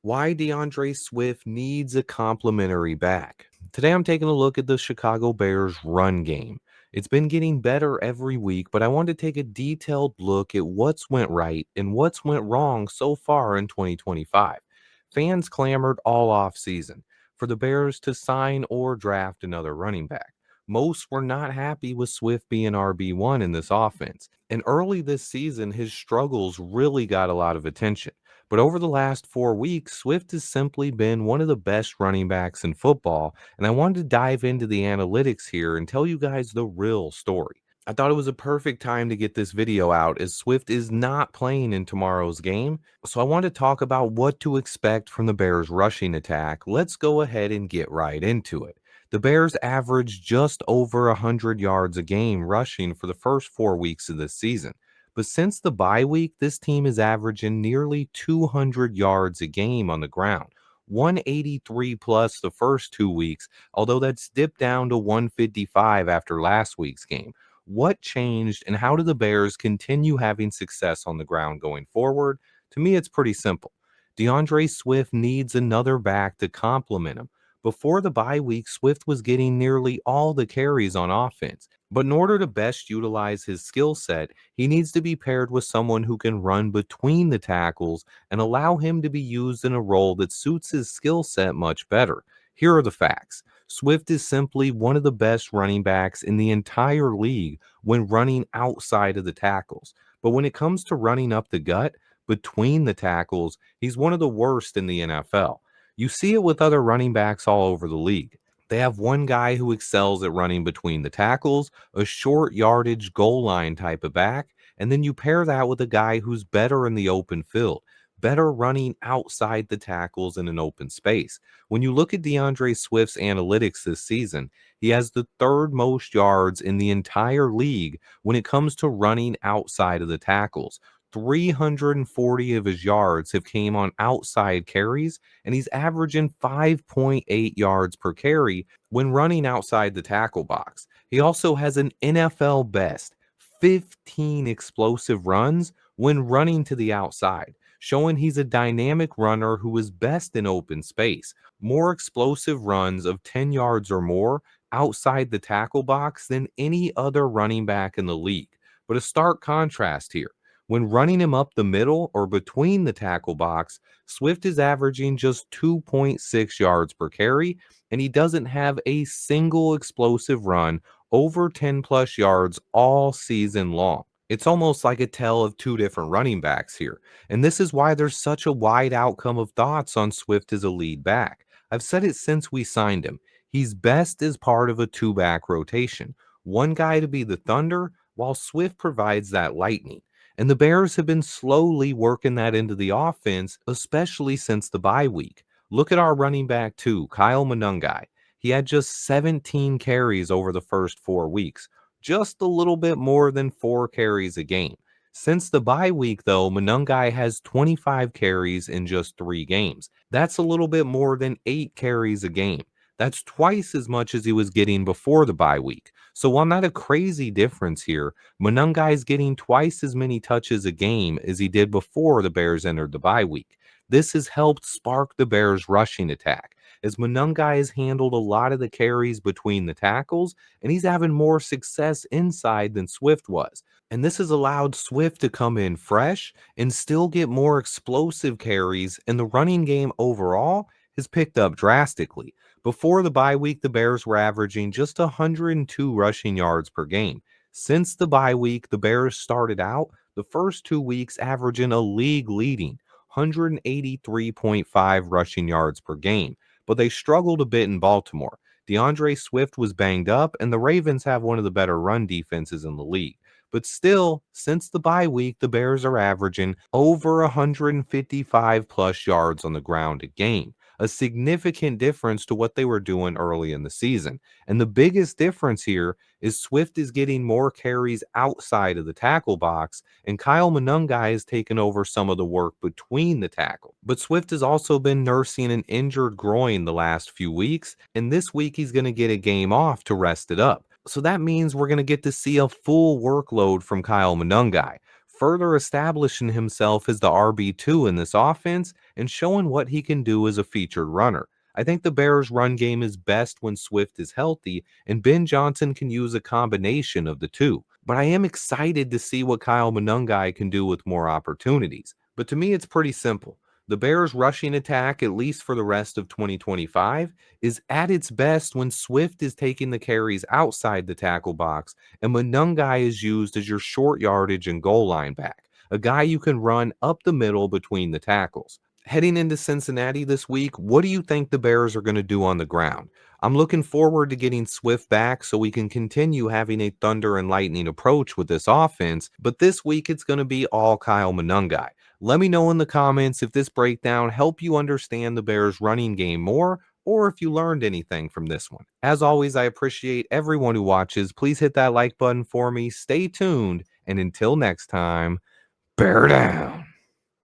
Why DeAndre Swift needs a complimentary back. Today I'm taking a look at the Chicago Bears run game. It's been getting better every week, but I want to take a detailed look at what's went right and what's went wrong so far in 2025. Fans clamored all off season for the Bears to sign or draft another running back. Most were not happy with Swift being RB1 in this offense. And early this season, his struggles really got a lot of attention. But over the last 4 weeks, Swift has simply been one of the best running backs in football. And I wanted to dive into the analytics here and tell you guys the real story. I thought it was a perfect time to get this video out as Swift is not playing in tomorrow's game. So I want to talk about what to expect from the Bears rushing attack. Let's go ahead and get right into it. The Bears averaged just over 100 yards a game rushing for the first 4 weeks of this season. But since the bye week, this team is averaging nearly 200 yards a game on the ground. 183 plus the first 2 weeks, although that's dipped down to 155 after last week's game. What changed and how do the Bears continue having success on the ground going forward? To me, it's pretty simple. DeAndre Swift needs another back to complement him. Before the bye week, Swift was getting nearly all the carries on offense. But in order to best utilize his skill set, he needs to be paired with someone who can run between the tackles and allow him to be used in a role that suits his skill set much better. Here are the facts. Swift is simply one of the best running backs in the entire league when running outside of the tackles. But when it comes to running up the gut, between the tackles, he's one of the worst in the NFL. You see it with other running backs all over the league. They have one guy who excels at running between the tackles, a short yardage goal line type of back, and then you pair that with a guy who's better in the open field, better running outside the tackles in an open space. When you look at DeAndre Swift's analytics this season, he has the third most yards in the entire league when it comes to running outside of the tackles. 340 of his yards have came on outside carries, and he's averaging 5.8 yards per carry when running outside the tackle box. He also has an NFL best 15 explosive runs when running to the outside, showing he's a dynamic runner who is best in open space. More explosive runs of 10 yards or more outside the tackle box than any other running back in the league. But a stark contrast here. When running him up the middle or between the tackle box, Swift is averaging just 2.6 yards per carry, and he doesn't have a single explosive run over 10 plus yards all season long. It's almost like a tale of two different running backs here. And this is why there's such a wide outcome of thoughts on Swift as a lead back. I've said it since we signed him. He's best as part of a two back rotation. One guy to be the thunder, while Swift provides that lightning. And the Bears have been slowly working that into the offense, especially since the bye week. Look at our running back, too, Kyle Monangai. He had just 17 carries over the first 4 weeks, just a little bit more than 4 carries a game. Since the bye week, though, Monangai has 25 carries in just 3 games. That's a little bit more than 8 carries a game. That's twice as much as he was getting before the bye week. So while not a crazy difference here, Monangai is getting twice as many touches a game as he did before the Bears entered the bye week. This has helped spark the Bears' rushing attack, as Monangai has handled a lot of the carries between the tackles, and he's having more success inside than Swift was. And this has allowed Swift to come in fresh and still get more explosive carries, and the running game overall has picked up drastically. Before the bye week, the Bears were averaging just 102 rushing yards per game. Since the bye week, the Bears started out the first 2 weeks averaging a league leading 183.5 rushing yards per game, but they struggled a bit in Baltimore. DeAndre Swift was banged up, and the Ravens have one of the better run defenses in the league. But still, since the bye week, the Bears are averaging over 155 plus yards on the ground a game, a significant difference to what they were doing early in the season. And the biggest difference here is Swift is getting more carries outside of the tackle box, and Kyle Monangai has taken over some of the work between the tackle. But Swift has also been nursing an injured groin the last few weeks, and this week he's going to get a game off to rest it up. So that means we're going to get to see a full workload from Kyle Monangai. further establishing himself as the RB2 in this offense and showing what he can do as a featured runner. I think the Bears' run game is best when Swift is healthy, and Ben Johnson can use a combination of the two. But I am excited to see what Kyle Monangai can do with more opportunities. But to me, it's pretty simple. The Bears' rushing attack, at least for the rest of 2025, is at its best when Swift is taking the carries outside the tackle box and Monangai is used as your short yardage and goal line back, a guy you can run up the middle between the tackles. Heading into Cincinnati this week, what do you think the Bears are going to do on the ground? I'm looking forward to getting Swift back so we can continue having a thunder and lightning approach with this offense, but this week it's going to be all Kyle Monangai. Let me know in the comments if this breakdown helped you understand the Bears running game more or if you learned anything from this one. As always, I appreciate everyone who watches. Please hit that like button for me. Stay tuned, and until next time, bear down.